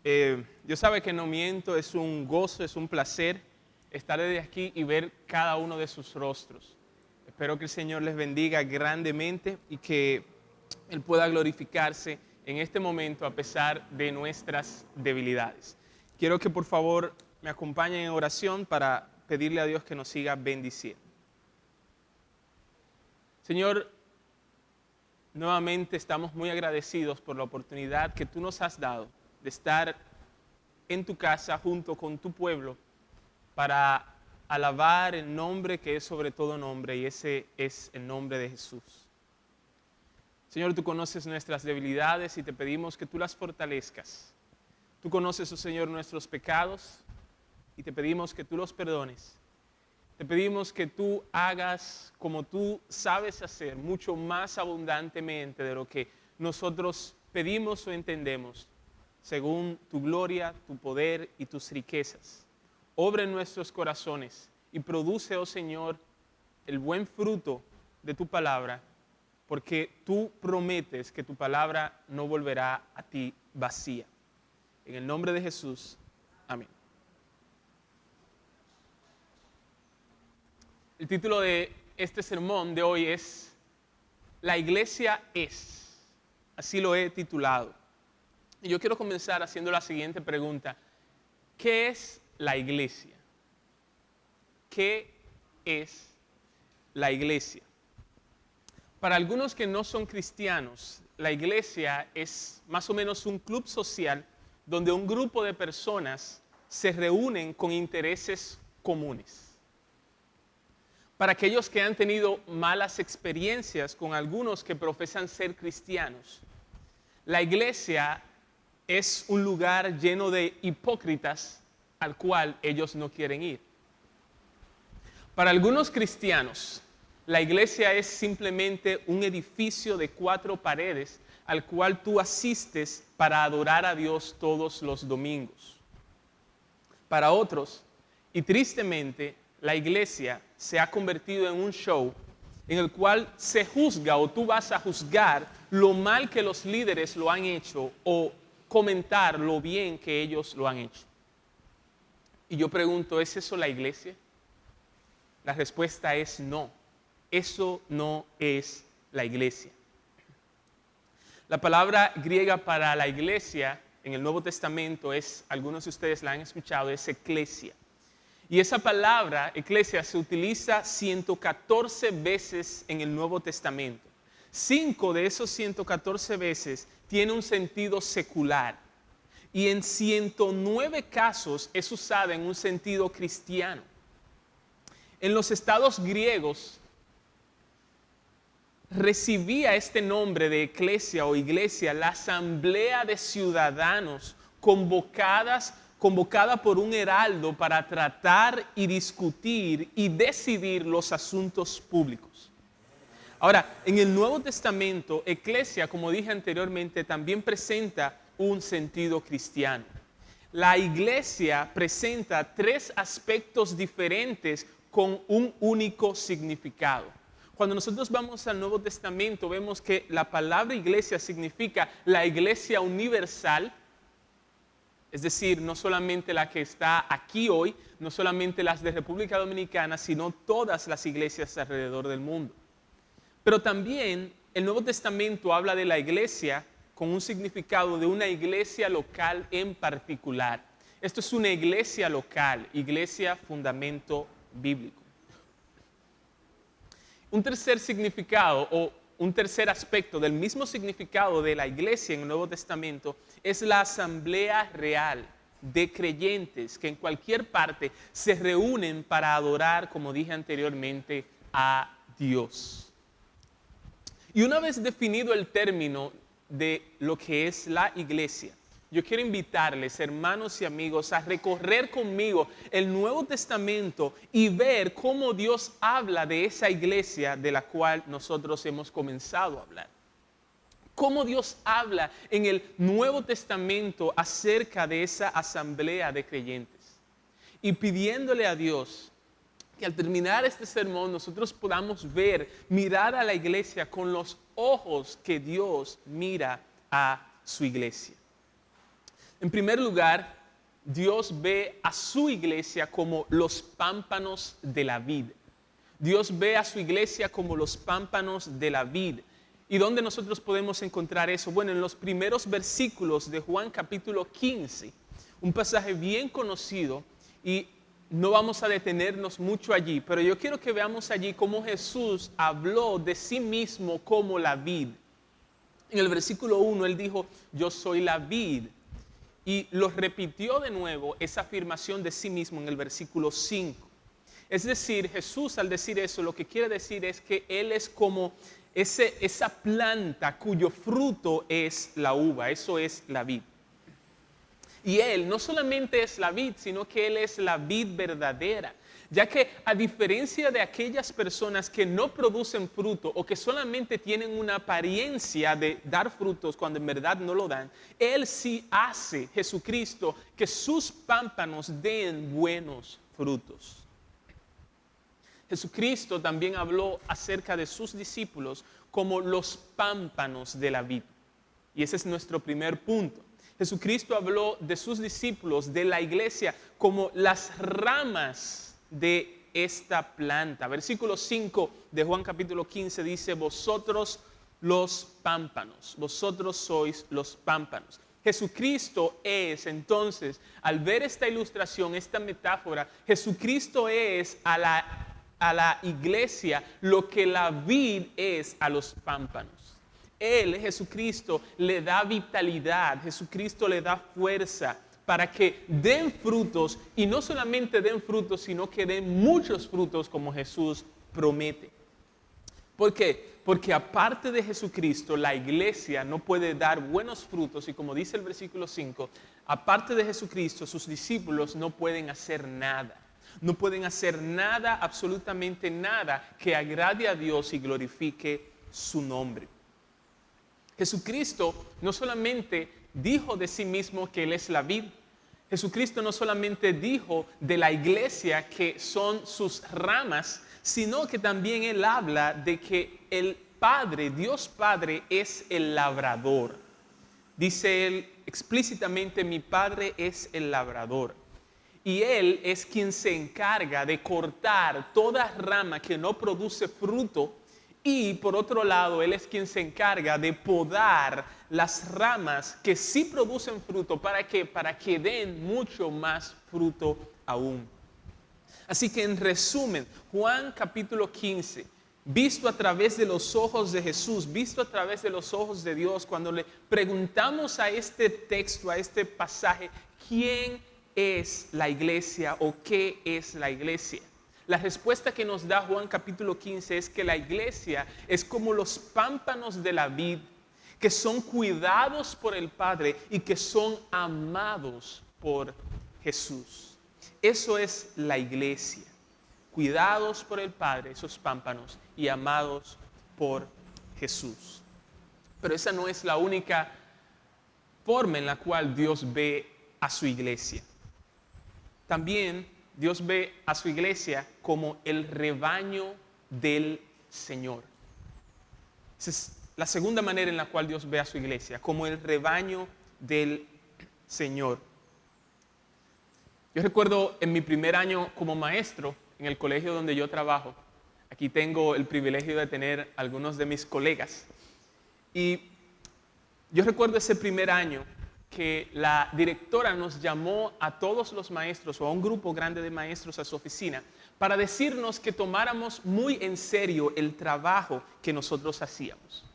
Dios sabe que no miento, es un gozo, es un placer estar desde aquí y ver cada uno de sus rostros. Espero que el Señor les bendiga grandemente y que Él pueda glorificarse en este momento a pesar de nuestras debilidades. Quiero que por favor me acompañen en oración para pedirle a Dios que nos siga bendiciendo. Señor, nuevamente estamos muy agradecidos por la oportunidad que tú nos has dado de estar en tu casa junto con tu pueblo para alabar el nombre que es sobre todo nombre, y ese es el nombre de Jesús. Señor, tú conoces nuestras debilidades y te pedimos que tú las fortalezcas. Tú conoces, oh Señor, nuestros pecados y te pedimos que tú los perdones. Te pedimos que tú hagas como tú sabes hacer, mucho más abundantemente de lo que nosotros pedimos o entendemos, según tu gloria, tu poder y tus riquezas. Obra en nuestros corazones y produce, oh Señor, el buen fruto de tu palabra, porque tú prometes que tu palabra no volverá a ti vacía. En el nombre de Jesús, amén. El título de este sermón de hoy es La iglesia es. Así lo he titulado. Y yo quiero comenzar haciendo la siguiente pregunta. ¿Qué es la iglesia? ¿Qué es la iglesia? Para algunos que no son cristianos, la iglesia es más o menos un club social donde un grupo de personas se reúnen con intereses comunes. Para aquellos que han tenido malas experiencias con algunos que profesan ser cristianos, la iglesia es un lugar lleno de hipócritas al cual ellos no quieren ir. Para algunos cristianos, la iglesia es simplemente un edificio de 4 paredes al cual tú asistes para adorar a Dios todos los domingos. Para otros, y tristemente, la iglesia se ha convertido en un show en el cual se juzga o tú vas a juzgar lo mal que los líderes lo han hecho o comentar lo bien que ellos lo han hecho. Y yo pregunto, ¿es eso la iglesia? La respuesta es no. Eso no es la iglesia. La palabra griega para la iglesia en el Nuevo Testamento es, algunos de ustedes la han escuchado, es eclesia. Y esa palabra, eclesia, se utiliza 114 veces en el Nuevo Testamento. 5 de esos 114 veces tiene un sentido secular. Y en 109 casos es usada en un sentido cristiano. En los estados griegos recibía este nombre de eclesia o iglesia la asamblea de ciudadanos convocada por un heraldo para tratar y discutir y decidir los asuntos públicos. Ahora, en el Nuevo Testamento, eclesia, como dije anteriormente, también presenta un sentido cristiano. La iglesia presenta 3 aspectos diferentes con un único significado. Cuando nosotros vamos al Nuevo Testamento, vemos que la palabra iglesia significa la iglesia universal, es decir, no solamente la que está aquí hoy, no solamente las de República Dominicana, sino todas las iglesias alrededor del mundo. Pero también el Nuevo Testamento habla de la iglesia con un significado de una iglesia local en particular. Esto es una iglesia local, iglesia fundamento bíblico. Un tercer significado o un tercer aspecto del mismo significado de la iglesia en el Nuevo Testamento es la asamblea real de creyentes que en cualquier parte se reúnen para adorar, como dije anteriormente, a Dios. Y una vez definido el término de lo que es la iglesia, yo quiero invitarles, hermanos y amigos, a recorrer conmigo el Nuevo Testamento y ver cómo Dios habla de esa iglesia de la cual nosotros hemos comenzado a hablar. Cómo Dios habla en el Nuevo Testamento acerca de esa asamblea de creyentes. Y pidiéndole a Dios que al terminar este sermón nosotros podamos mirar a la iglesia con los ojos que Dios mira a su iglesia. En primer lugar, Dios ve a su iglesia como los pámpanos de la vid. Dios ve a su iglesia como los pámpanos de la vid. ¿Y dónde nosotros podemos encontrar eso? Bueno, en los primeros versículos de Juan capítulo 15, un pasaje bien conocido, y no vamos a detenernos mucho allí, pero yo quiero que veamos allí cómo Jesús habló de sí mismo como la vid. En el versículo 1 él dijo, yo soy la vid. Y lo repitió de nuevo esa afirmación de sí mismo en el versículo 5. Es decir, Jesús al decir eso lo que quiere decir es que Él es como esa planta cuyo fruto es la uva, eso es la vid. Y Él no solamente es la vid, sino que Él es la vid verdadera. Ya que a diferencia de aquellas personas que no producen fruto o que solamente tienen una apariencia de dar frutos cuando en verdad no lo dan, Él sí hace, Jesucristo, que sus pámpanos den buenos frutos. Jesucristo también habló acerca de sus discípulos como los pámpanos de la vid. Y ese es nuestro primer punto. Jesucristo habló de sus discípulos, de la iglesia, como las ramas de esta planta. Versículo 5 de Juan capítulo 15 dice, vosotros los pámpanos, vosotros sois los pámpanos. Jesucristo es, entonces, al ver esta ilustración, esta metáfora, Jesucristo es a la iglesia lo que la vid es a los pámpanos. Él, Jesucristo, le da vitalidad, Jesucristo le da fuerza para que den frutos, y no solamente den frutos, sino que den muchos frutos como Jesús promete. ¿Por qué? Porque aparte de Jesucristo, la iglesia no puede dar buenos frutos, y como dice el versículo 5, aparte de Jesucristo, sus discípulos no pueden hacer nada. No pueden hacer nada, absolutamente nada, que agrade a Dios y glorifique su nombre. Jesucristo no solamente dijo de sí mismo que Él es la vid, Jesucristo no solamente dijo de la iglesia que son sus ramas, sino que también Él habla de que el Padre, Dios Padre, es el labrador. Dice Él explícitamente, mi Padre es el labrador. Y Él es quien se encarga de cortar toda rama que no produce fruto. Y por otro lado, Él es quien se encarga de podar las ramas que sí producen fruto. ¿Para qué? Para que den mucho más fruto aún. Así que en resumen, Juan capítulo 15, visto a través de los ojos de Jesús, visto a través de los ojos de Dios, cuando le preguntamos a este texto, a este pasaje, ¿quién es la iglesia o qué es la iglesia? La respuesta que nos da Juan capítulo 15 es que la iglesia es como los pámpanos de la vid, que son cuidados por el Padre y que son amados por Jesús. Eso es la iglesia, cuidados por el Padre, esos pámpanos, y amados por Jesús. Pero esa no es la única forma en la cual Dios ve a su iglesia. También Dios ve a su iglesia como el rebaño del Señor. Esa es la segunda manera en la cual Dios ve a su iglesia, como el rebaño del Señor. Yo recuerdo en mi primer año como maestro en el colegio donde yo trabajo, aquí tengo el privilegio de tener algunos de mis colegas, y yo recuerdo ese primer año que la directora nos llamó a todos los maestros o a un grupo grande de maestros a su oficina para decirnos que tomáramos muy en serio el trabajo que nosotros hacíamos.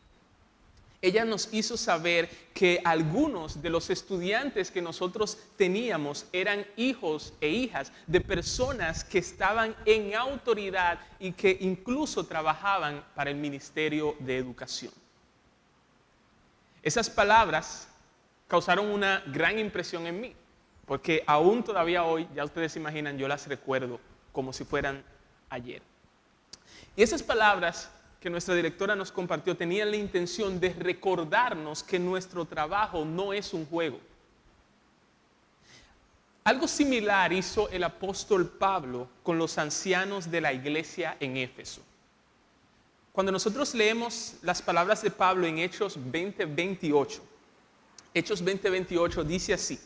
Ella nos hizo saber que algunos de los estudiantes que nosotros teníamos eran hijos e hijas de personas que estaban en autoridad y que incluso trabajaban para el Ministerio de Educación. Esas palabras causaron una gran impresión en mí, porque aún todavía hoy, ya ustedes se imaginan, yo las recuerdo como si fueran ayer. Y esas palabras que nuestra directora nos compartió tenían la intención de recordarnos que nuestro trabajo no es un juego. Algo similar hizo el apóstol Pablo con los ancianos de la iglesia en Éfeso. Cuando nosotros leemos las palabras de Pablo en Hechos 20:28, Hechos 20:28 dice así: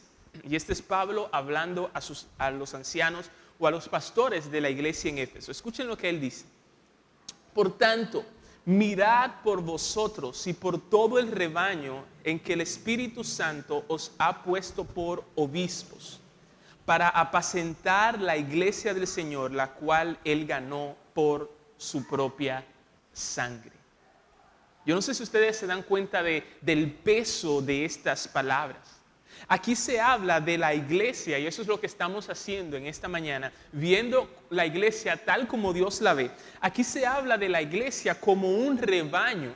Y este es Pablo hablando a los ancianos o a los pastores de la iglesia en Éfeso. Escuchen lo que él dice. Por tanto, mirad por vosotros y por todo el rebaño en que el Espíritu Santo os ha puesto por obispos, para apacentar la iglesia del Señor, la cual él ganó por su propia sangre. Yo no sé si ustedes se dan cuenta del peso de estas palabras. Aquí se habla de la iglesia, y eso es lo que estamos haciendo en esta mañana, viendo la iglesia tal como Dios la ve. Aquí se habla de la iglesia como un rebaño,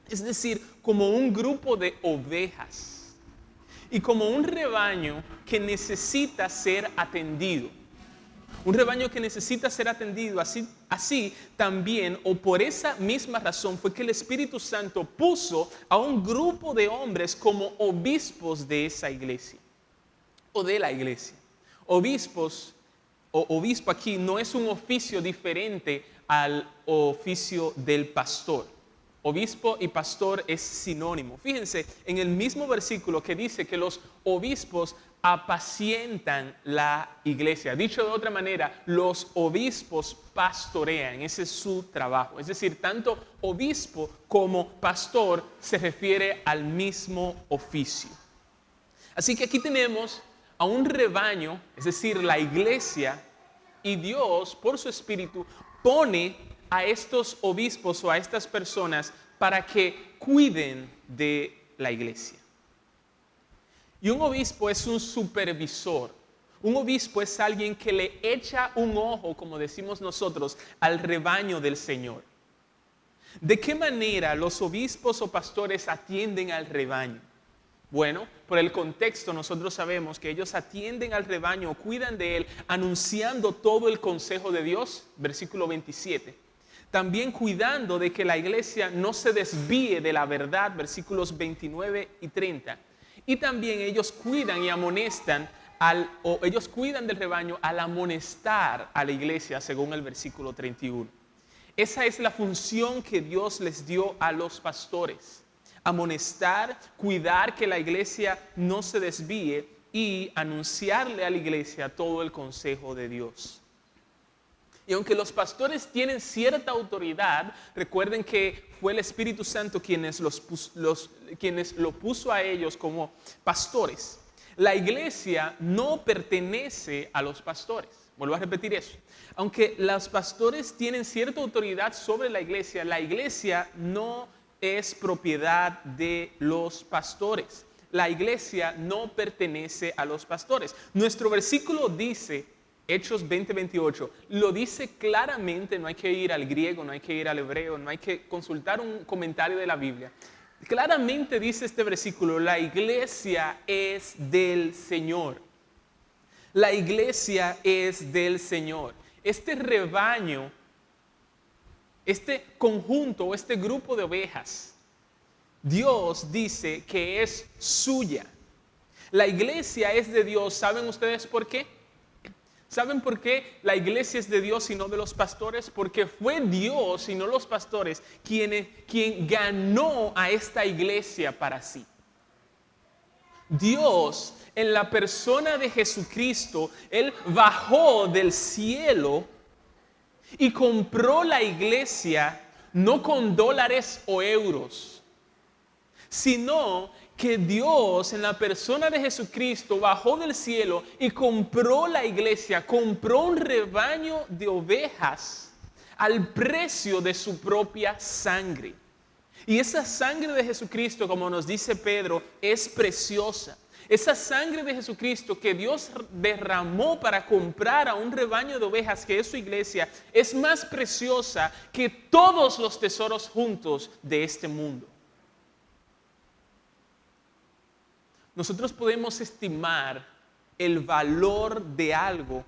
es decir, como un grupo de ovejas. Y como un rebaño que necesita ser atendido. Un rebaño que necesita ser atendido. Así también, o por esa misma razón, fue que el Espíritu Santo puso a un grupo de hombres como obispos de esa iglesia. O de la iglesia. Obispos, o obispo aquí no es un oficio diferente al oficio del pastor. Obispo y pastor es sinónimo. Fíjense en el mismo versículo que dice que los obispos apacientan la iglesia. Dicho de otra manera, los obispos pastorean. Ese es su trabajo. Es decir, tanto obispo como pastor se refiere al mismo oficio. Así que aquí tenemos a un rebaño, es decir, la iglesia, y Dios, por su Espíritu, pone a estos obispos o a estas personas para que cuiden de la iglesia. Y un obispo es un supervisor. Un obispo es alguien que le echa un ojo, como decimos nosotros, al rebaño del Señor. ¿De qué manera los obispos o pastores atienden al rebaño? Bueno, por el contexto nosotros sabemos que ellos atienden al rebaño, cuidan de él, anunciando todo el consejo de Dios, versículo 27. También cuidando de que la iglesia no se desvíe de la verdad, versículos 29 y 30. Y también ellos cuidan y amonestan, ellos cuidan del rebaño al amonestar a la iglesia, según el versículo 31. Esa es la función que Dios les dio a los pastores. Amonestar, cuidar que la iglesia no se desvíe y anunciarle a la iglesia todo el consejo de Dios. Y aunque los pastores tienen cierta autoridad, recuerden que fue el Espíritu Santo quienes lo puso a ellos como pastores. La iglesia no pertenece a los pastores. Vuelvo a repetir eso. Aunque los pastores tienen cierta autoridad sobre la iglesia no es propiedad de los pastores. La iglesia no pertenece a los pastores. Nuestro versículo dice, Hechos 20:28, lo dice claramente, no hay que ir al griego, no hay que ir al hebreo, no hay que consultar un comentario de la Biblia. Claramente dice este versículo, la iglesia es del Señor. La iglesia es del Señor. Este rebaño, este conjunto, este grupo de ovejas, Dios dice que es suya. La iglesia es de Dios. ¿Saben ustedes por qué? ¿Saben por qué la iglesia es de Dios y no de los pastores? Porque fue Dios y no los pastores quien ganó a esta iglesia para sí. Dios, en la persona de Jesucristo, Él bajó del cielo y compró la iglesia no con dólares o euros, sino que Dios en la persona de Jesucristo bajó del cielo y compró la iglesia, compró un rebaño de ovejas al precio de su propia sangre. Y esa sangre de Jesucristo, como nos dice Pedro, es preciosa. Esa sangre de Jesucristo que Dios derramó para comprar a un rebaño de ovejas que es su iglesia, es más preciosa que todos los tesoros juntos de este mundo. Nosotros podemos estimar el valor de algo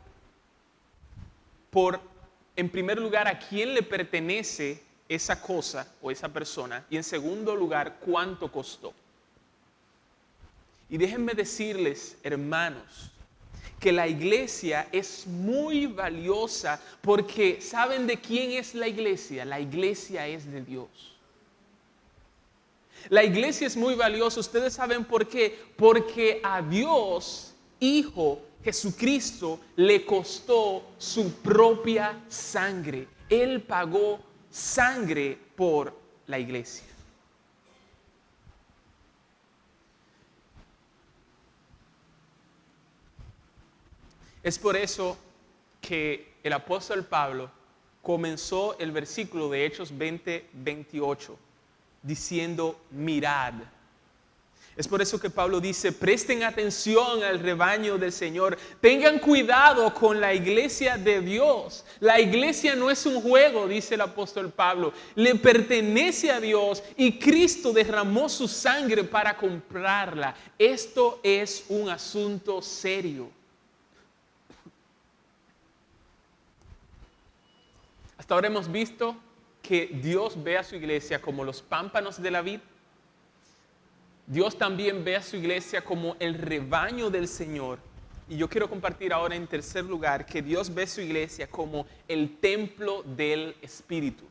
por, en primer lugar, a quién le pertenece esa cosa o esa persona, y en segundo lugar, cuánto costó. Y déjenme decirles, hermanos, que la iglesia es muy valiosa porque ¿saben de quién es la iglesia? La iglesia es de Dios. La iglesia es muy valiosa. ¿Ustedes saben por qué? Porque a Dios, Hijo Jesucristo, le costó su propia sangre. Él pagó sangre por la iglesia. Es por eso que el apóstol Pablo comenzó el versículo de Hechos 20:28 diciendo mirad. Es por eso que Pablo dice, presten atención al rebaño del Señor, tengan cuidado con la iglesia de Dios. La iglesia no es un juego, dice el apóstol Pablo, le pertenece a Dios y Cristo derramó su sangre para comprarla. Esto es un asunto serio. Hasta ahora hemos visto que Dios ve a su iglesia como los pámpanos de la vid. Dios también ve a su iglesia como el rebaño del Señor. Y yo quiero compartir ahora en tercer lugar que Dios ve a su iglesia como el templo del Espíritu.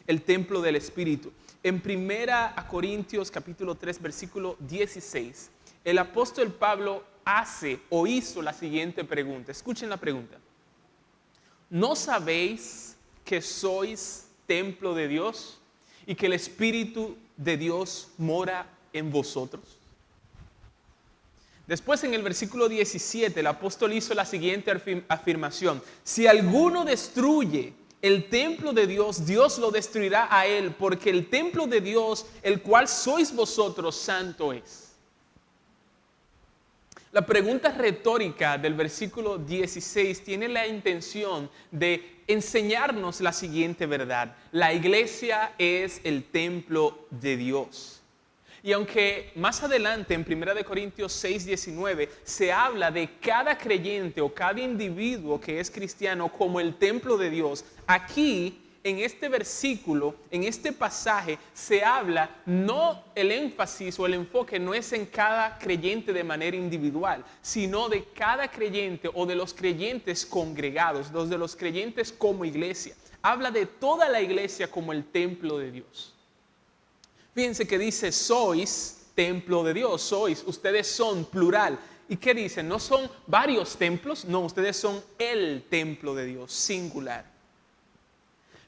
El templo del Espíritu. En 1 Corintios capítulo 3 versículo 16, el apóstol Pablo hizo la siguiente pregunta. Escuchen la pregunta. ¿No sabéis que sois templo de Dios y que el Espíritu de Dios mora en vosotros? Después en el versículo 17 el apóstol hizo la siguiente afirmación. Si alguno destruye el templo de Dios, Dios lo destruirá a él, porque el templo de Dios, el cual sois vosotros, santo es. La pregunta retórica del versículo 16 tiene la intención de enseñarnos la siguiente verdad. La iglesia es el templo de Dios. Y aunque más adelante en 1 Corintios 6:19 se habla de cada creyente o cada individuo que es cristiano como el templo de Dios, aquí en este versículo, en este pasaje, se habla, no el énfasis o el enfoque no es en cada creyente de manera individual, sino de cada creyente o de los creyentes congregados, de los creyentes como iglesia. Habla de toda la iglesia como el templo de Dios. Fíjense que dice, sois templo de Dios, ustedes son plural. ¿Y qué dicen? ¿No son varios templos? No, ustedes son el templo de Dios, singular.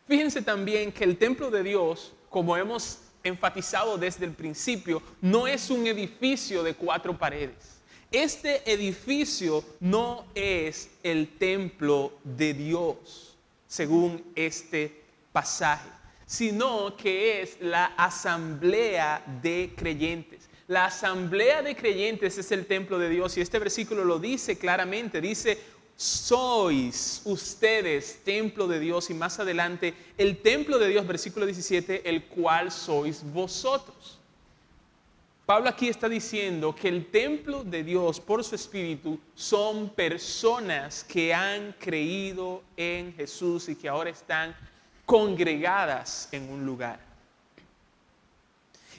Fíjense también que el templo de Dios, como hemos enfatizado desde el principio, no es un edificio de 4 paredes. Este edificio no es el templo de Dios, según este pasaje, sino que es la asamblea de creyentes. La asamblea de creyentes es el templo de Dios y este versículo lo dice claramente, dice, sois ustedes templo de Dios y más adelante el templo de Dios, versículo 17, el cual sois vosotros. Pablo aquí está diciendo que el templo de Dios por su Espíritu son personas que han creído en Jesús y que ahora están congregadas en un lugar.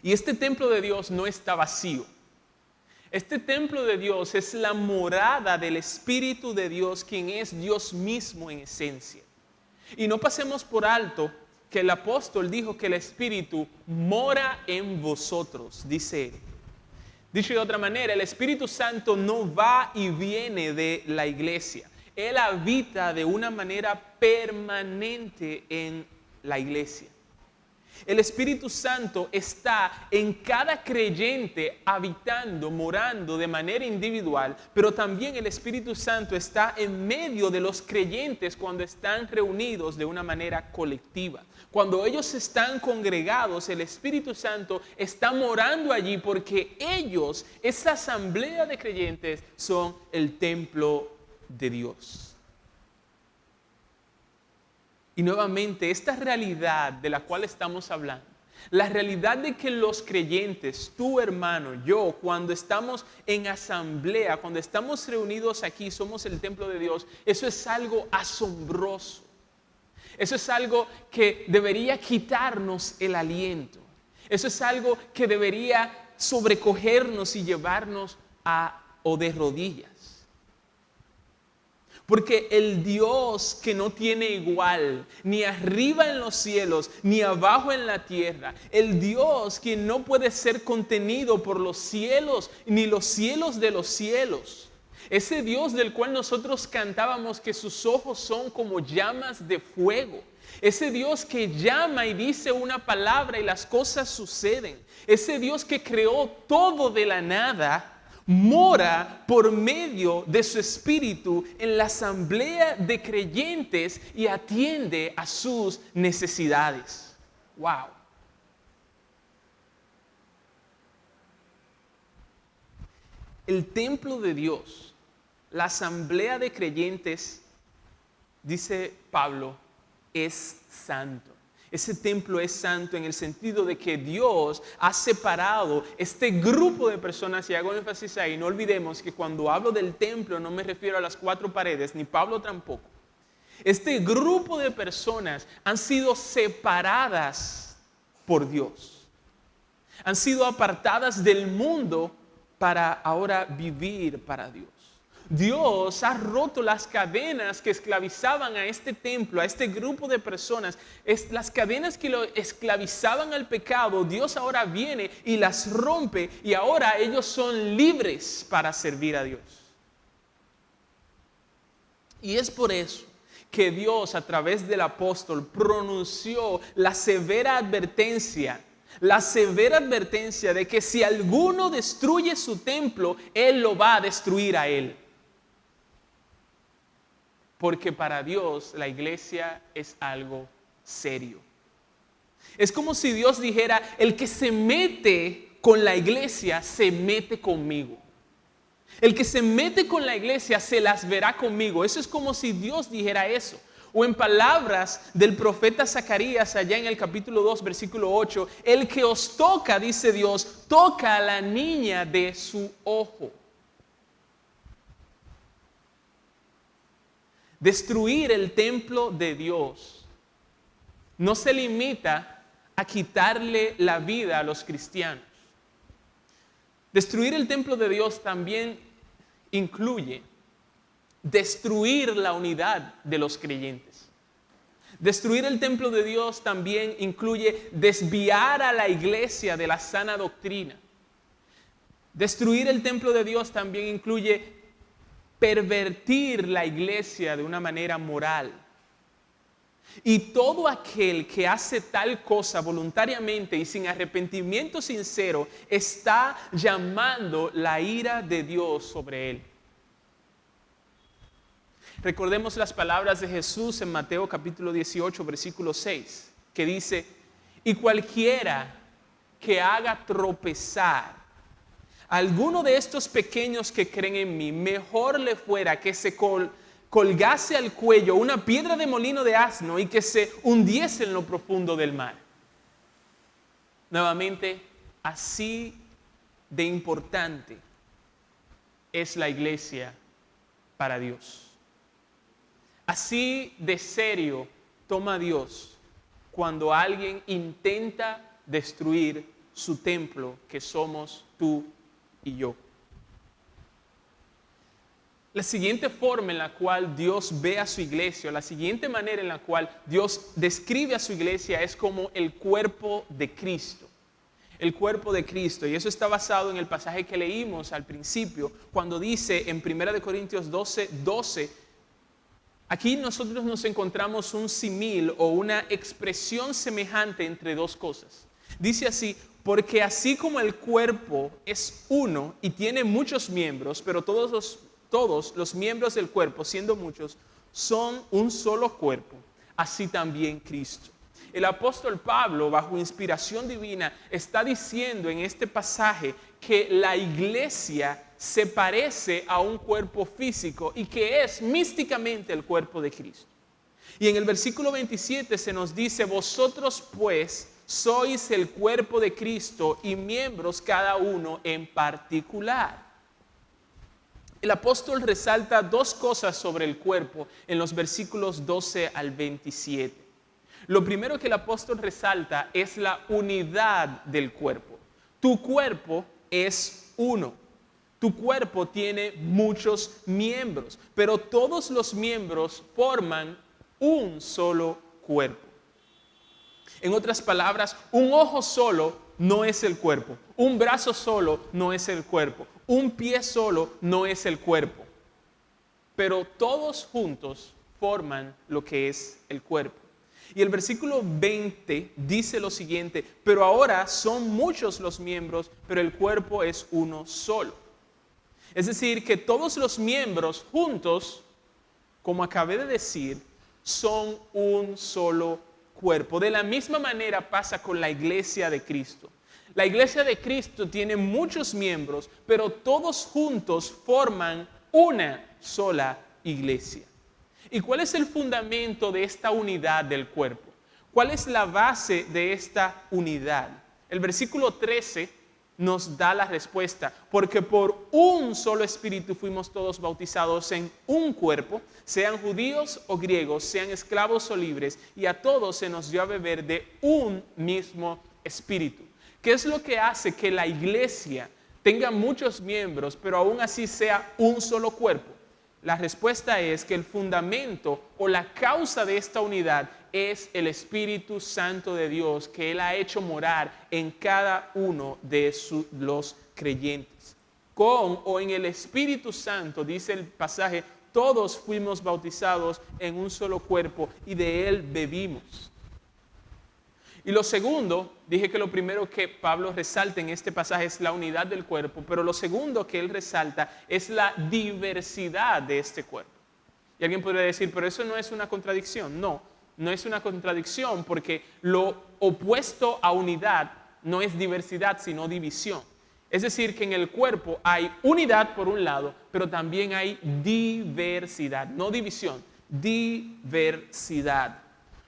Y este templo de Dios no está vacío. Este templo de Dios es la morada del Espíritu de Dios, quien es Dios mismo en esencia. Y no pasemos por alto que el apóstol dijo que el Espíritu mora en vosotros, dice él. Dicho de otra manera, el Espíritu Santo no va y viene de la iglesia. Él habita de una manera permanente en la iglesia. El Espíritu Santo está en cada creyente habitando, morando de manera individual, pero también el Espíritu Santo está en medio de los creyentes cuando están reunidos de una manera colectiva. Cuando ellos están congregados, el Espíritu Santo está morando allí porque ellos, esa asamblea de creyentes, son el templo de Dios. Y nuevamente, esta realidad de la cual estamos hablando, la realidad de que los creyentes, tú hermano, yo, cuando estamos en asamblea, cuando estamos reunidos aquí, somos el templo de Dios, eso es algo asombroso. Eso es algo que debería quitarnos el aliento. Eso es algo que debería sobrecogernos y llevarnos de rodillas. Porque el Dios que no tiene igual, ni arriba en los cielos, ni abajo en la tierra, el Dios que no puede ser contenido por los cielos, ni los cielos de los cielos, ese Dios del cual nosotros cantábamos que sus ojos son como llamas de fuego, ese Dios que llama y dice una palabra y las cosas suceden, ese Dios que creó todo de la nada, mora por medio de su espíritu en la asamblea de creyentes y atiende a sus necesidades. Wow. El templo de Dios, la asamblea de creyentes, dice Pablo, es santo. Ese templo es santo en el sentido de que Dios ha separado este grupo de personas, y hago énfasis ahí, no olvidemos que cuando hablo del templo no me refiero a las 4 paredes, ni Pablo tampoco. Este grupo de personas han sido separadas por Dios. Han sido apartadas del mundo para ahora vivir para Dios. Dios ha roto las cadenas que esclavizaban a este templo, a este grupo de personas. Las cadenas que lo esclavizaban al pecado, Dios ahora viene y las rompe y ahora ellos son libres para servir a Dios. Y es por eso que Dios a través del apóstol pronunció la severa advertencia de que si alguno destruye su templo, Él lo va a destruir a él. Porque para Dios la iglesia es algo serio. Es como si Dios dijera, el que se mete con la iglesia, se mete conmigo. El que se mete con la iglesia, se las verá conmigo. Eso es como si Dios dijera eso. O en palabras del profeta Zacarías, allá en el capítulo 2, versículo 8, el que os toca, dice Dios, toca a la niña de su ojo. Destruir el templo de Dios no se limita a quitarle la vida a los cristianos. Destruir el templo de Dios también incluye destruir la unidad de los creyentes. Destruir el templo de Dios también incluye desviar a la iglesia de la sana doctrina. Destruir el templo de Dios también incluye pervertir la iglesia de una manera moral. Y todo aquel que hace tal cosa voluntariamente y sin arrepentimiento sincero está llamando la ira de Dios sobre él. Recordemos las palabras de Jesús en Mateo capítulo 18, versículo 6, que dice, y cualquiera que haga tropezar a alguno de estos pequeños que creen en mí, mejor le fuera que se colgase al cuello una piedra de molino de asno y que se hundiese en lo profundo del mar. Nuevamente, así de importante es la iglesia para Dios. Así de serio toma Dios cuando alguien intenta destruir su templo, que somos tú y yo. La siguiente forma en la cual Dios ve a su iglesia, la siguiente manera en la cual Dios describe a su iglesia es como el cuerpo de Cristo. El cuerpo de Cristo. Y eso está basado en el pasaje que leímos al principio, cuando dice en 1 Corintios 12, aquí nosotros nos encontramos un símil o una expresión semejante entre dos cosas. Dice así, porque así como el cuerpo es uno y tiene muchos miembros, pero todos los miembros del cuerpo, siendo muchos, son un solo cuerpo, así también Cristo. El apóstol Pablo, bajo inspiración divina, está diciendo en este pasaje que la iglesia se parece a un cuerpo físico y que es místicamente el cuerpo de Cristo. Y en el versículo 27 se nos dice, vosotros pues sois el cuerpo de Cristo y miembros cada uno en particular. El apóstol resalta dos cosas sobre el cuerpo en los versículos 12 al 27. Lo primero que el apóstol resalta es la unidad del cuerpo. Tu cuerpo es uno. Tu cuerpo tiene muchos miembros, pero todos los miembros forman un solo cuerpo. En otras palabras, un ojo solo no es el cuerpo, un brazo solo no es el cuerpo, un pie solo no es el cuerpo, pero todos juntos forman lo que es el cuerpo. Y el versículo 20 dice lo siguiente: pero ahora son muchos los miembros, pero el cuerpo es uno solo. Es decir, que todos los miembros juntos, como acabé de decir, son un solo cuerpo. De la misma manera pasa con la iglesia de Cristo. La iglesia de Cristo tiene muchos miembros, pero todos juntos forman una sola iglesia. ¿Y cuál es el fundamento de esta unidad del cuerpo? ¿Cuál es la base de esta unidad? El versículo 13 nos da la respuesta: porque por un solo espíritu fuimos todos bautizados en un cuerpo, sean judíos o griegos, sean esclavos o libres, y a todos se nos dio a beber de un mismo espíritu. ¿Qué es lo que hace que la iglesia tenga muchos miembros, pero aún así sea un solo cuerpo? La respuesta es que el fundamento o la causa de esta unidad es el Espíritu Santo de Dios, que Él ha hecho morar en cada uno de los creyentes. Con o en el Espíritu Santo, dice el pasaje, todos fuimos bautizados en un solo cuerpo y de Él bebimos. Y lo segundo, dije que lo primero que Pablo resalta en este pasaje es la unidad del cuerpo, pero lo segundo que él resalta es la diversidad de este cuerpo. Y alguien podría decir, pero eso no es una contradicción. No, no es una contradicción, porque lo opuesto a unidad no es diversidad, sino división. Es decir, que en el cuerpo hay unidad por un lado, pero también hay diversidad, no división, diversidad.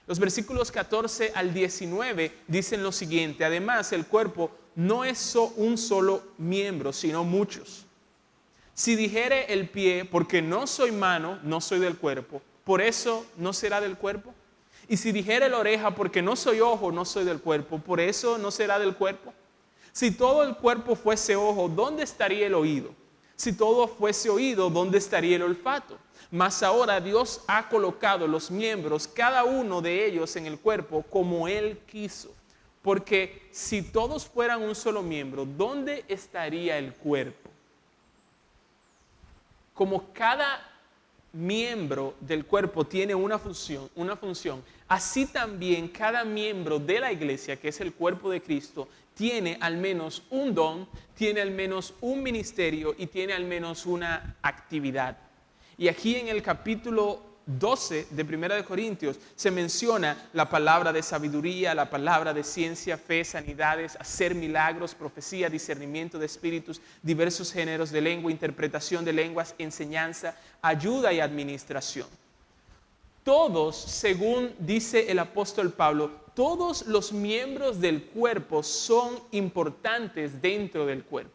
Los versículos 14 al 19 dicen lo siguiente: además, el cuerpo no es un solo miembro, sino muchos. Si dijere el pie, porque no soy mano, no soy del cuerpo, ¿por eso no será del cuerpo? Y si dijere la oreja, porque no soy ojo, no soy del cuerpo, ¿por eso no será del cuerpo? Si todo el cuerpo fuese ojo, ¿dónde estaría el oído? Si todo fuese oído, ¿dónde estaría el olfato? Mas ahora Dios ha colocado los miembros, cada uno de ellos en el cuerpo, como Él quiso. Porque si todos fueran un solo miembro, ¿dónde estaría el cuerpo? Como cada miembro del cuerpo tiene una función, así también cada miembro de la iglesia, que es el cuerpo de Cristo, tiene al menos un don, tiene al menos un ministerio y tiene al menos una actividad. Y aquí en el capítulo 12 de 1 de Corintios se menciona la palabra de sabiduría, la palabra de ciencia, fe, sanidades, hacer milagros, profecía, discernimiento de espíritus, diversos géneros de lengua, interpretación de lenguas, enseñanza, ayuda y administración. Todos, según dice el apóstol Pablo, todos los miembros del cuerpo son importantes dentro del cuerpo.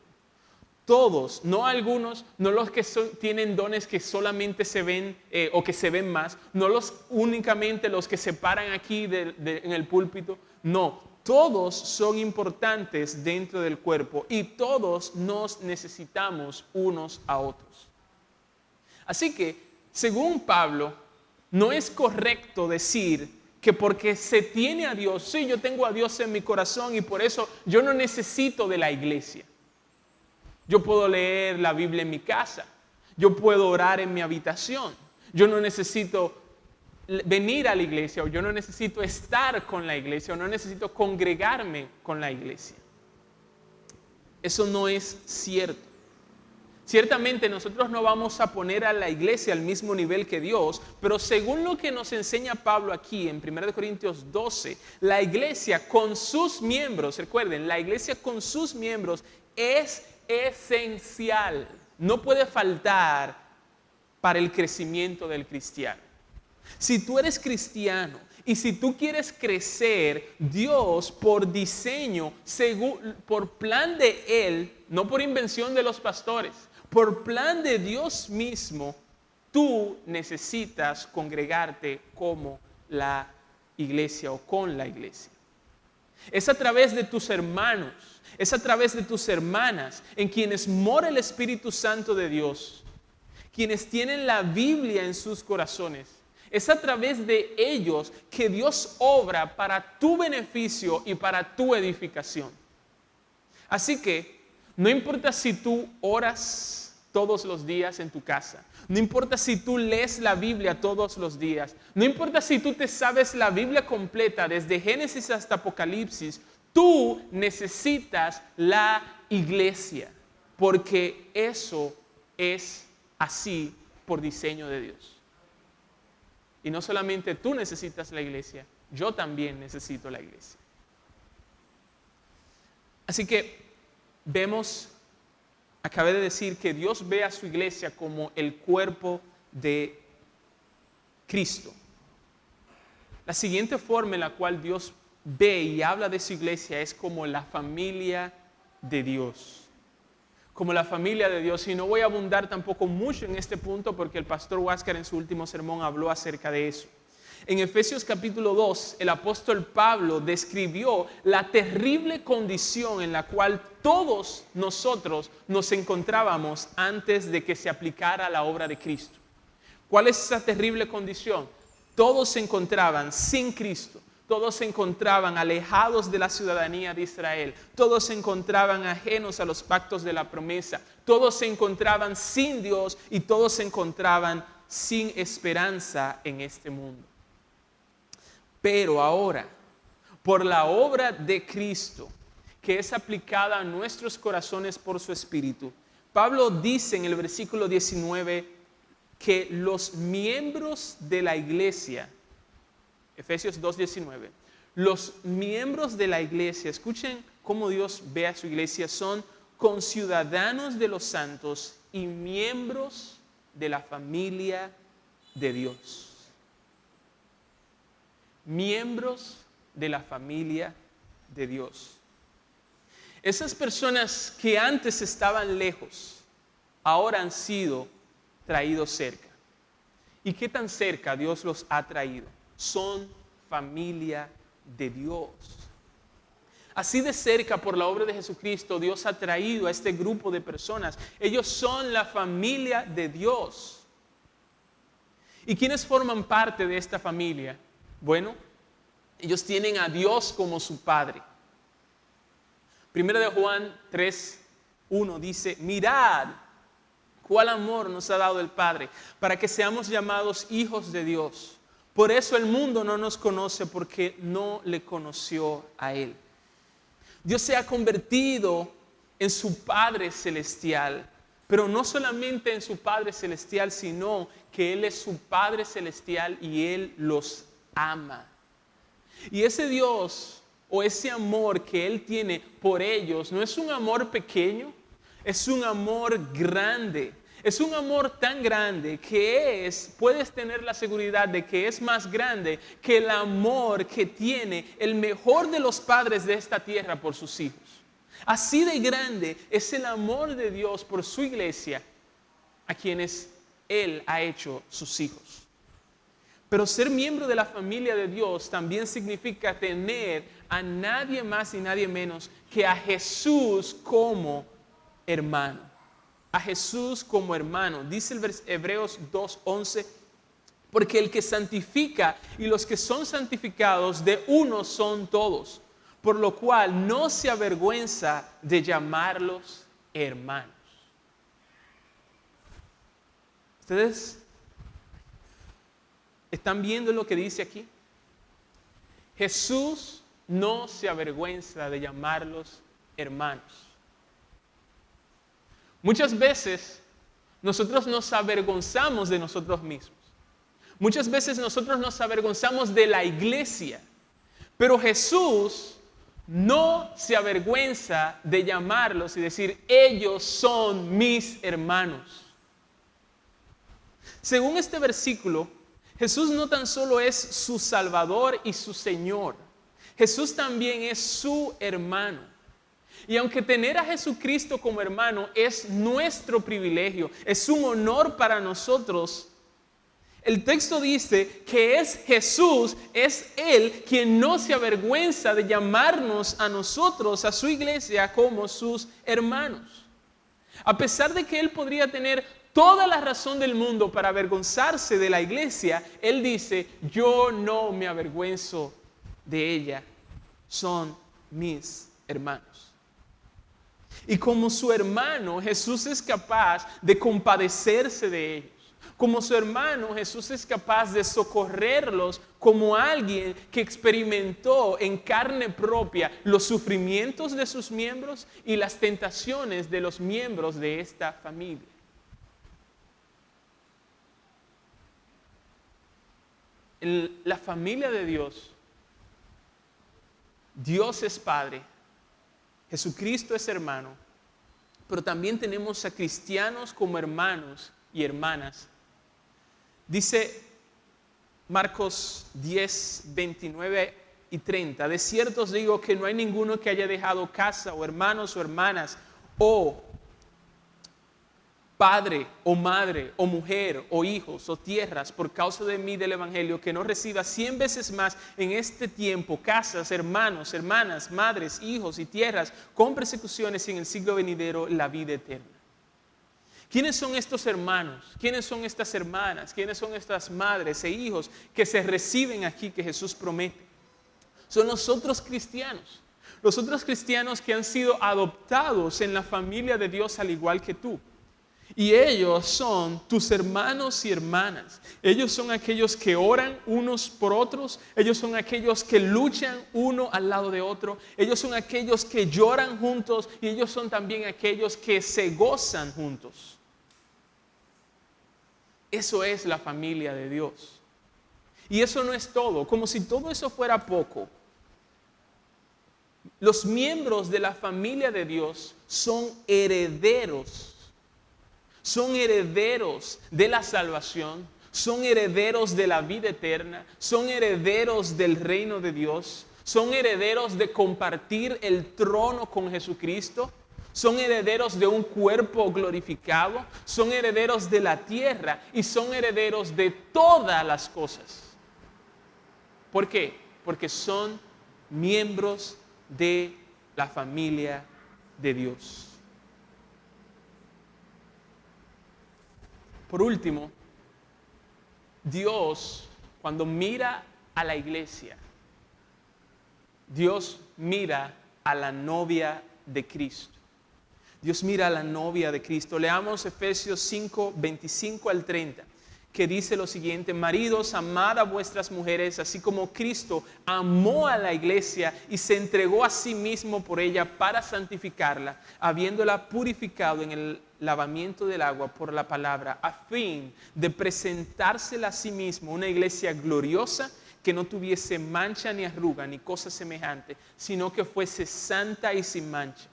Todos, no algunos, no los que tienen dones que solamente se ven o que se ven más, no únicamente los que se paran aquí en el púlpito, no, todos son importantes dentro del cuerpo y todos nos necesitamos unos a otros. Así que, según Pablo, no es correcto decir que porque se tiene a Dios, sí, yo tengo a Dios en mi corazón y por eso yo no necesito de la iglesia. Yo puedo leer la Biblia en mi casa. Yo puedo orar en mi habitación. Yo no necesito venir a la iglesia, o yo no necesito estar con la iglesia, o no necesito congregarme con la iglesia. Eso no es cierto. Ciertamente nosotros no vamos a poner a la iglesia al mismo nivel que Dios, pero según lo que nos enseña Pablo aquí en 1 Corintios 12, la iglesia con sus miembros, recuerden, la iglesia con sus miembros es esencial, no puede faltar para el crecimiento del cristiano. Si tú eres cristiano y si tú quieres crecer, Dios por diseño, por plan de Él, no por invención de los pastores, por plan de Dios mismo, tú necesitas congregarte como la iglesia o con la iglesia. Es a través de tus hermanos, es a través de tus hermanas en quienes mora el Espíritu Santo de Dios, quienes tienen la Biblia en sus corazones. Es a través de ellos que Dios obra para tu beneficio y para tu edificación. Así que no importa si tú oras todos los días en tu casa, no importa si tú lees la Biblia todos los días, no importa si tú te sabes la Biblia completa desde Génesis hasta Apocalipsis, tú necesitas la iglesia, porque eso es así por diseño de Dios. Y no solamente tú necesitas la iglesia, yo también necesito la iglesia. Así que acabé de decir que Dios ve a su iglesia como el cuerpo de Cristo. La siguiente forma en la cual Dios ve y habla de su iglesia es como la familia de Dios. Como la familia de Dios. Y no voy a abundar tampoco mucho en este punto porque el pastor Huáscar en su último sermón habló acerca de eso. En Efesios capítulo 2, el apóstol Pablo describió la terrible condición en la cual todos nosotros nos encontrábamos antes de que se aplicara la obra de Cristo. ¿Cuál es esa terrible condición? Todos se encontraban sin Cristo. Todos se encontraban alejados de la ciudadanía de Israel. Todos se encontraban ajenos a los pactos de la promesa. Todos se encontraban sin Dios y todos se encontraban sin esperanza en este mundo. Pero ahora, por la obra de Cristo, que es aplicada a nuestros corazones por su Espíritu, Pablo dice en el versículo 19 que los miembros de la iglesia, Efesios 2:19, los miembros de la iglesia, escuchen cómo Dios ve a su iglesia, son conciudadanos de los santos y miembros de la familia de Dios. Miembros de la familia de Dios. Esas personas que antes estaban lejos, ahora han sido traídos cerca. ¿Y qué tan cerca Dios los ha traído? Son familia de Dios. Así de cerca por la obra de Jesucristo, Dios ha traído a este grupo de personas. Ellos son la familia de Dios. ¿Y quiénes forman parte de esta familia? Bueno, ellos tienen a Dios como su Padre. Primera de Juan 3:1 dice, mirad cuál amor nos ha dado el Padre para que seamos llamados hijos de Dios. Por eso el mundo no nos conoce porque no le conoció a Él. Dios se ha convertido en su Padre celestial, pero no solamente en su Padre celestial, sino que Él es su Padre celestial y Él los ama. Y ese Dios o ese amor que Él tiene por ellos no es un amor pequeño, es un amor grande. Es un amor tan grande que puedes tener la seguridad de que es más grande que el amor que tiene el mejor de los padres de esta tierra por sus hijos. Así de grande es el amor de Dios por su iglesia, a quienes Él ha hecho sus hijos. Pero ser miembro de la familia de Dios también significa tener a nadie más y nadie menos que a Jesús como hermano. A Jesús como hermano. Dice el Hebreos 2:11, porque el que santifica y los que son santificados de uno son todos, por lo cual no se avergüenza de llamarlos hermanos. ¿Ustedes están viendo lo que dice aquí? Jesús no se avergüenza de llamarlos hermanos. Muchas veces nosotros nos avergonzamos de nosotros mismos. Muchas veces nosotros nos avergonzamos de la iglesia. Pero Jesús no se avergüenza de llamarlos y decir, ellos son mis hermanos. Según este versículo, Jesús no tan solo es su Salvador y su Señor. Jesús también es su hermano. Y aunque tener a Jesucristo como hermano es nuestro privilegio, es un honor para nosotros, El texto dice que es Jesús, es Él quien no se avergüenza de llamarnos a nosotros, a su iglesia, como sus hermanos. A pesar de que Él podría tener toda la razón del mundo para avergonzarse de la iglesia, Él dice, yo no me avergüenzo de ella, son mis hermanos. Y como su hermano, Jesús es capaz de compadecerse de ellos. Como su hermano, Jesús es capaz de socorrerlos como alguien que experimentó en carne propia los sufrimientos de sus miembros y las tentaciones de los miembros de esta familia. En la familia de Dios, Dios es Padre, Jesucristo es hermano, pero también tenemos a cristianos como hermanos y hermanas. Dice Marcos 10, 29 y 30, de cierto os digo que no hay ninguno que haya dejado casa o hermanos o hermanas o padre o madre o mujer o hijos o tierras por causa de mí del evangelio, que no reciba 100 veces más en este tiempo casas, hermanos, hermanas, madres, hijos y tierras con persecuciones y en el siglo venidero la vida eterna. ¿Quiénes son estos hermanos? ¿Quiénes son estas hermanas? ¿Quiénes son estas madres e hijos que se reciben aquí que Jesús promete? Son los otros cristianos. Los otros cristianos que han sido adoptados en la familia de Dios al igual que tú. Y ellos son tus hermanos y hermanas. Ellos son aquellos que oran unos por otros. Ellos son aquellos que luchan uno al lado de otro. Ellos son aquellos que lloran juntos. Y ellos son también aquellos que se gozan juntos. Eso es la familia de Dios. Y eso no es todo. Como si todo eso fuera poco. Los miembros de la familia de Dios son herederos. Son herederos de la salvación, son herederos de la vida eterna, son herederos del reino de Dios, son herederos de compartir el trono con Jesucristo, son herederos de un cuerpo glorificado, son herederos de la tierra y son herederos de todas las cosas. ¿Por qué? Porque son miembros de la familia de Dios. Por último, Dios, cuando mira a la iglesia, Dios mira a la novia de Cristo. Dios mira a la novia de Cristo. Leamos Efesios 5, 25 al 30, que dice lo siguiente: maridos, amad a vuestras mujeres, así como Cristo amó a la iglesia y se entregó a sí mismo por ella para santificarla, habiéndola purificado en el lavamiento del agua por la palabra, a fin de presentársela a sí mismo una iglesia gloriosa, que no tuviese mancha ni arruga ni cosa semejante, sino que fuese santa y sin mancha.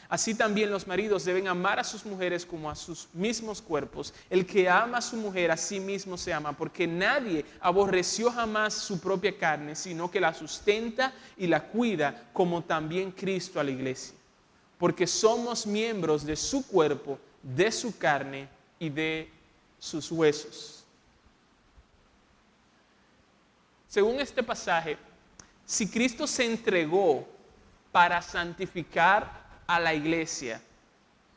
Así también los maridos deben amar a sus mujeres como a sus mismos cuerpos. El que ama a su mujer a sí mismo se ama, porque nadie aborreció jamás su propia carne, sino que la sustenta y la cuida, como también Cristo a la iglesia. Porque somos miembros de su cuerpo, de su carne y de sus huesos. Según este pasaje, si Cristo se entregó para santificar a la iglesia,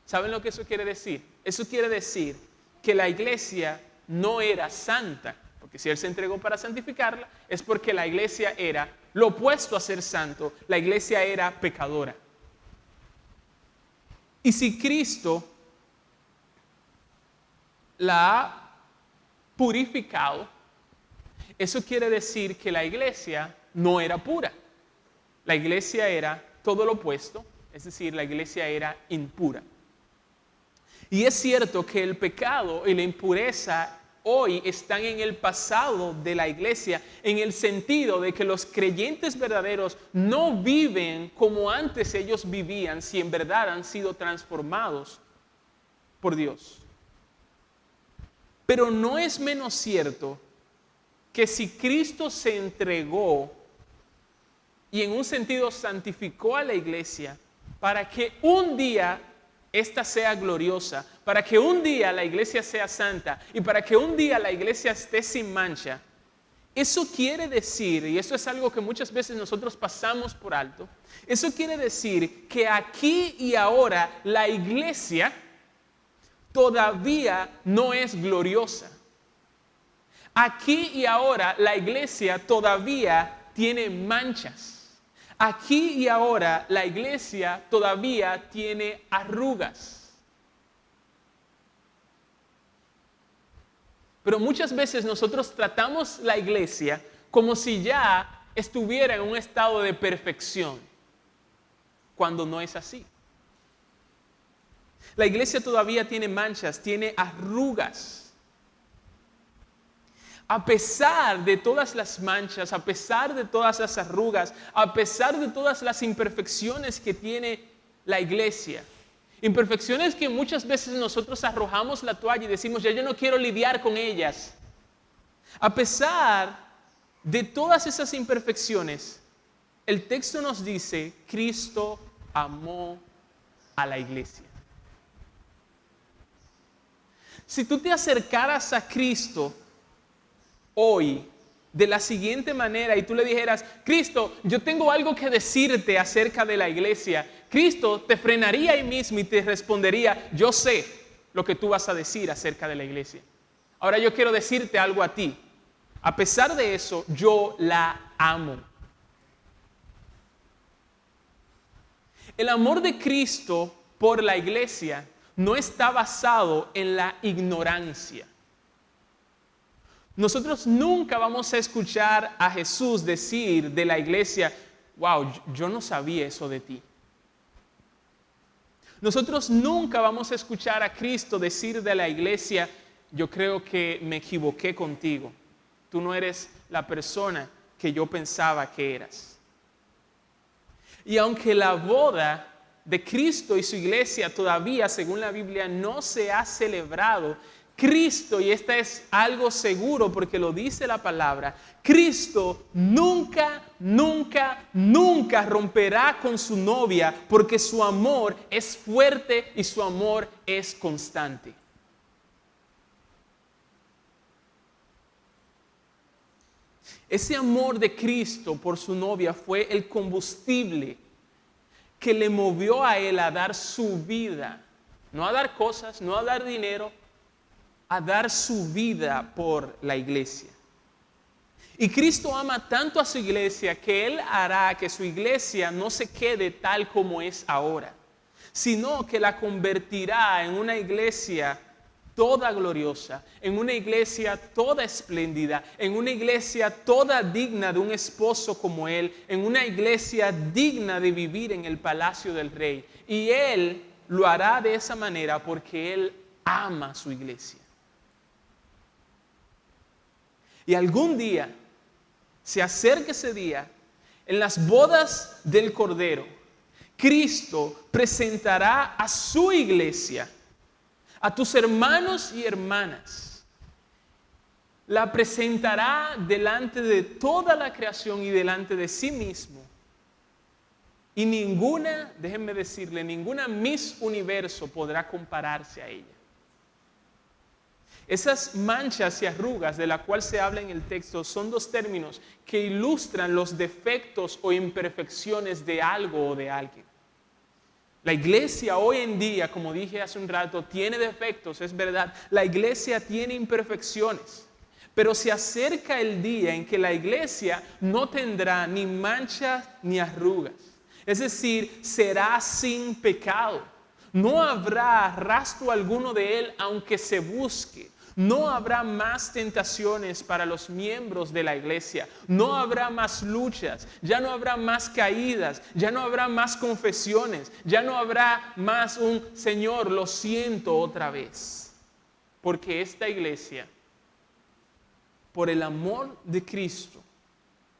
¿saben lo que eso quiere decir? Eso quiere decir que la iglesia no era santa, porque si Él se entregó para santificarla, es porque la iglesia era lo opuesto a ser santo, la iglesia era pecadora. Y si Cristo la ha purificado, eso quiere decir que la iglesia no era pura. La iglesia era todo lo opuesto, es decir, la iglesia era impura. Y es cierto que el pecado y la impureza hoy están en el pasado de la iglesia, en el sentido de que los creyentes verdaderos no viven como antes ellos vivían, si en verdad han sido transformados por Dios. Pero no es menos cierto que si Cristo se entregó y en un sentido santificó a la iglesia para que un día esta sea gloriosa, para que un día la iglesia sea santa y para que un día la iglesia esté sin mancha, eso quiere decir, y eso es algo que muchas veces nosotros pasamos por alto, eso quiere decir que aquí y ahora la iglesia todavía no es gloriosa. Aquí y ahora la iglesia todavía tiene manchas. Aquí y ahora la iglesia todavía tiene arrugas. Pero muchas veces nosotros tratamos la iglesia como si ya estuviera en un estado de perfección, cuando no es así. La iglesia todavía tiene manchas, tiene arrugas. A pesar de todas las manchas, a pesar de todas las arrugas, a pesar de todas las imperfecciones que tiene la iglesia, imperfecciones que muchas veces nosotros arrojamos la toalla y decimos, ya yo no quiero lidiar con ellas. A pesar de todas esas imperfecciones, el texto nos dice, Cristo amó a la iglesia. Si tú te acercaras a Cristo hoy de la siguiente manera y tú le dijeras, Cristo, yo tengo algo que decirte acerca de la iglesia, Cristo te frenaría ahí mismo y te respondería, yo sé lo que tú vas a decir acerca de la iglesia. Ahora yo quiero decirte algo a ti. A pesar de eso, yo la amo. El amor de Cristo por la iglesia no está basado en la ignorancia. Nosotros nunca vamos a escuchar a Jesús decir de la iglesia, wow, yo no sabía eso de ti. Nosotros nunca vamos a escuchar a Cristo decir de la iglesia, yo creo que me equivoqué contigo. Tú no eres la persona que yo pensaba que eras. Y aunque la boda de Cristo y su iglesia todavía, según la Biblia, no se ha celebrado, Cristo, y esto es algo seguro porque lo dice la palabra, Cristo nunca, nunca, nunca romperá con su novia porque su amor es fuerte y su amor es constante. Ese amor de Cristo por su novia fue el combustible que le movió a él a dar su vida, no a dar cosas, no a dar dinero, a dar su vida por la iglesia. Y Cristo ama tanto a su iglesia que Él hará que su iglesia no se quede tal como es ahora, sino que la convertirá en una iglesia toda gloriosa, en una iglesia toda espléndida, en una iglesia toda digna de un esposo como Él, en una iglesia digna de vivir en el palacio del Rey. Y Él lo hará de esa manera porque Él ama a su iglesia. Y algún día, se acerca ese día, en las bodas del Cordero, Cristo presentará a su iglesia, a tus hermanos y hermanas. La presentará delante de toda la creación y delante de sí mismo. Y ninguna, déjenme decirle, ninguna Miss Universo podrá compararse a ella. Esas manchas y arrugas de la cual se habla en el texto son dos términos que ilustran los defectos o imperfecciones de algo o de alguien. La iglesia hoy en día, como dije hace un rato, tiene defectos, es verdad. La iglesia tiene imperfecciones, pero se acerca el día en que la iglesia no tendrá ni manchas ni arrugas. Es decir, será sin pecado. No habrá rastro alguno de él aunque se busque. No habrá más tentaciones para los miembros de la iglesia. No habrá más luchas. Ya no habrá más caídas. Ya no habrá más confesiones. Ya no habrá más un Señor, lo siento otra vez. Porque esta iglesia, por el amor de Cristo,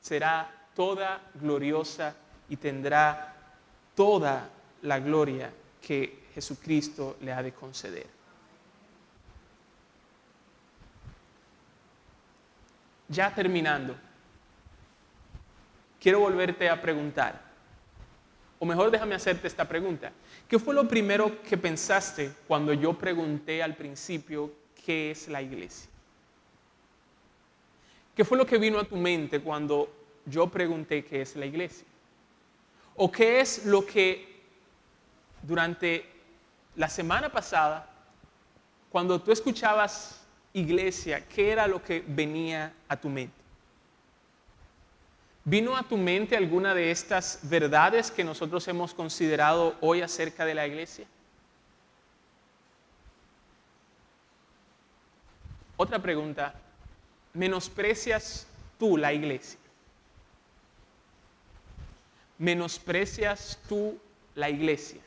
será toda gloriosa y tendrá toda la gloria que Jesucristo le ha de conceder. Ya terminando, quiero volverte a preguntar, O mejor, déjame hacerte esta pregunta. ¿Qué fue lo primero que pensaste cuando yo pregunté al principio qué es la iglesia? ¿Qué fue lo que vino a tu mente cuando yo pregunté qué es la iglesia? ¿O qué es lo que durante la semana pasada, cuando tú escuchabas iglesia, qué era lo que venía a tu mente? ¿Vino a tu mente alguna de estas verdades que nosotros hemos considerado hoy acerca de la iglesia? Otra pregunta, ¿menosprecias tú la iglesia? ¿Menosprecias tú la iglesia?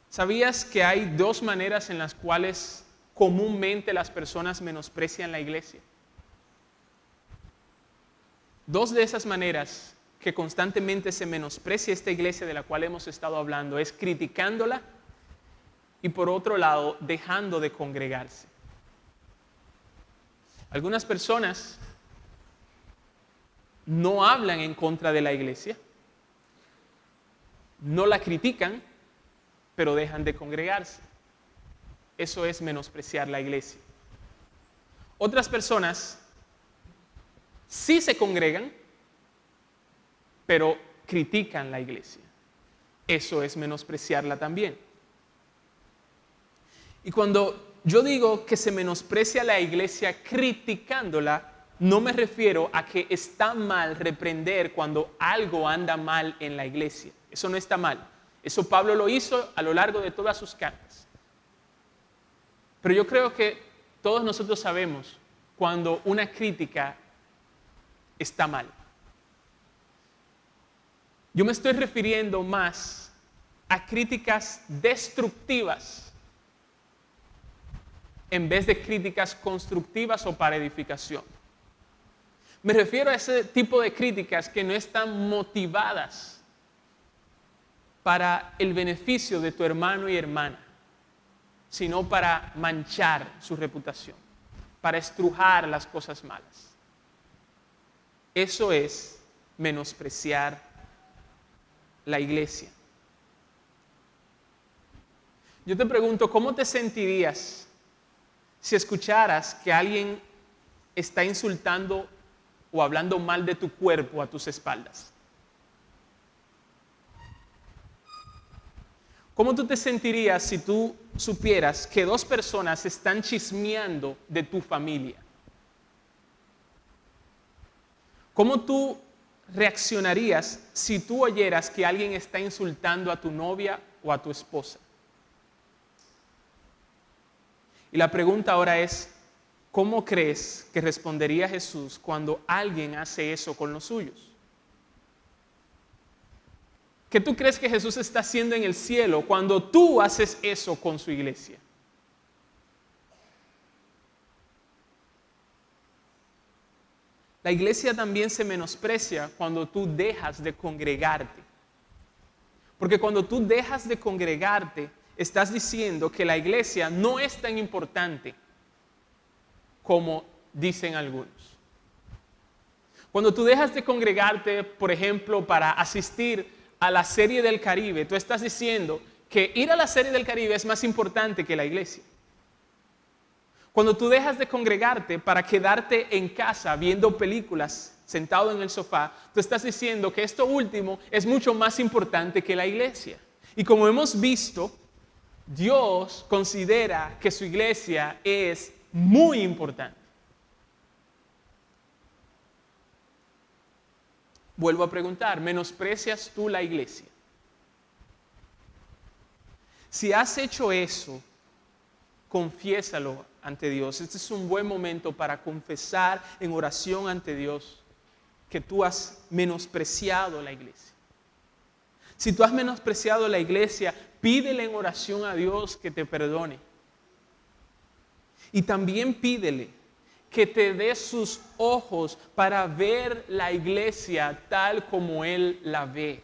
¿Sabías que hay dos maneras en las cuales comúnmente las personas menosprecian la iglesia? Dos de esas maneras que constantemente se menosprecia esta iglesia de la cual hemos estado hablando es criticándola y por otro lado dejando de congregarse. Algunas personas no hablan en contra de la iglesia, no la critican, pero dejan de congregarse. Eso es menospreciar la iglesia. Otras personas sí se congregan, pero critican la iglesia. Eso es menospreciarla también. Y cuando yo digo que se menosprecia la iglesia criticándola, no me refiero a que está mal reprender cuando algo anda mal en la iglesia. Eso no está mal. Eso Pablo lo hizo a lo largo de todas sus cartas. Pero yo creo que todos nosotros sabemos cuando una crítica está mal. Yo me estoy refiriendo más a críticas destructivas en vez de críticas constructivas o para edificación. Me refiero a ese tipo de críticas que no están motivadas para el beneficio de tu hermano y hermana, sino para manchar su reputación, para estrujar las cosas malas. Eso es menospreciar la iglesia. Yo te pregunto, ¿cómo te sentirías si escucharas que alguien está insultando o hablando mal de tu cuerpo a tus espaldas? ¿Cómo tú te sentirías si tú supieras que dos personas están chismeando de tu familia? ¿Cómo tú reaccionarías si tú oyeras que alguien está insultando a tu novia o a tu esposa? Y la pregunta ahora es, ¿cómo crees que respondería Jesús cuando alguien hace eso con los suyos? ¿Qué tú crees que Jesús está haciendo en el cielo cuando tú haces eso con su iglesia? La iglesia también se menosprecia cuando tú dejas de congregarte. Porque cuando tú dejas de congregarte, estás diciendo que la iglesia no es tan importante como dicen algunos. Cuando tú dejas de congregarte, por ejemplo, para asistir a la Serie del Caribe, tú estás diciendo que ir a la Serie del Caribe es más importante que la iglesia. Cuando tú dejas de congregarte para quedarte en casa viendo películas, sentado en el sofá, tú estás diciendo que esto último es mucho más importante que la iglesia. Y como hemos visto, Dios considera que su iglesia es muy importante. Vuelvo a preguntar, ¿menosprecias tú la iglesia? Si has hecho eso, confiésalo ante Dios. Este es un buen momento para confesar en oración ante Dios que tú has menospreciado la iglesia. Si tú has menospreciado la iglesia, pídele en oración a Dios que te perdone. Y también pídele que te dé sus ojos para ver la iglesia tal como Él la ve.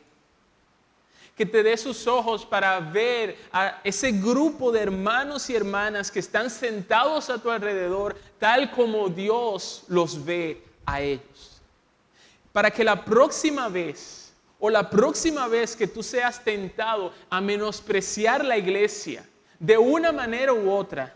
Que te dé sus ojos para ver a ese grupo de hermanos y hermanas que están sentados a tu alrededor tal como Dios los ve a ellos. para que la próxima vez que tú seas tentado a menospreciar la iglesia de una manera u otra,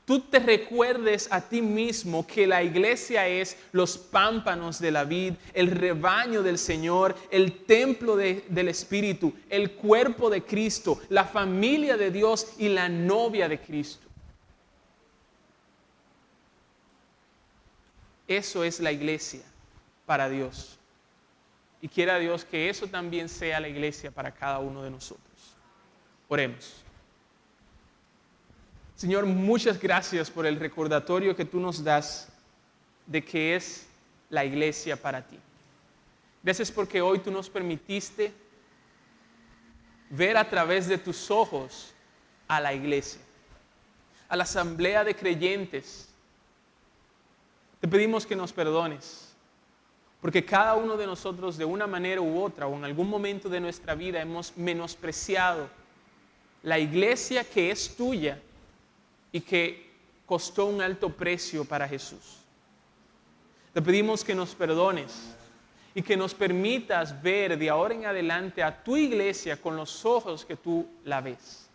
tú te recuerdes a ti mismo que la iglesia es los pámpanos de la vid, el rebaño del Señor, el templo del Espíritu, el cuerpo de Cristo, la familia de Dios y la novia de Cristo. Eso es la iglesia para Dios. Y quiera Dios que eso también sea la iglesia para cada uno de nosotros. Oremos. Señor, muchas gracias por el recordatorio que tú nos das de que es la iglesia para ti. Gracias porque hoy tú nos permitiste ver a través de tus ojos a la iglesia, a la asamblea de creyentes. Te pedimos que nos perdones, porque cada uno de nosotros de una manera u otra o en algún momento de nuestra vida hemos menospreciado la iglesia que es tuya y que costó un alto precio para Jesús. Te pedimos que nos perdones y que nos permitas ver de ahora en adelante a tu iglesia con los ojos que tú la ves.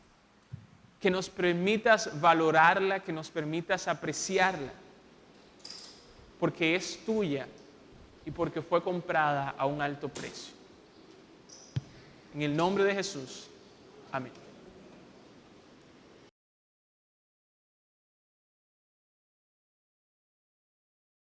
Que nos permitas valorarla, que nos permitas apreciarla, porque es tuya y porque fue comprada a un alto precio. En el nombre de Jesús, amén.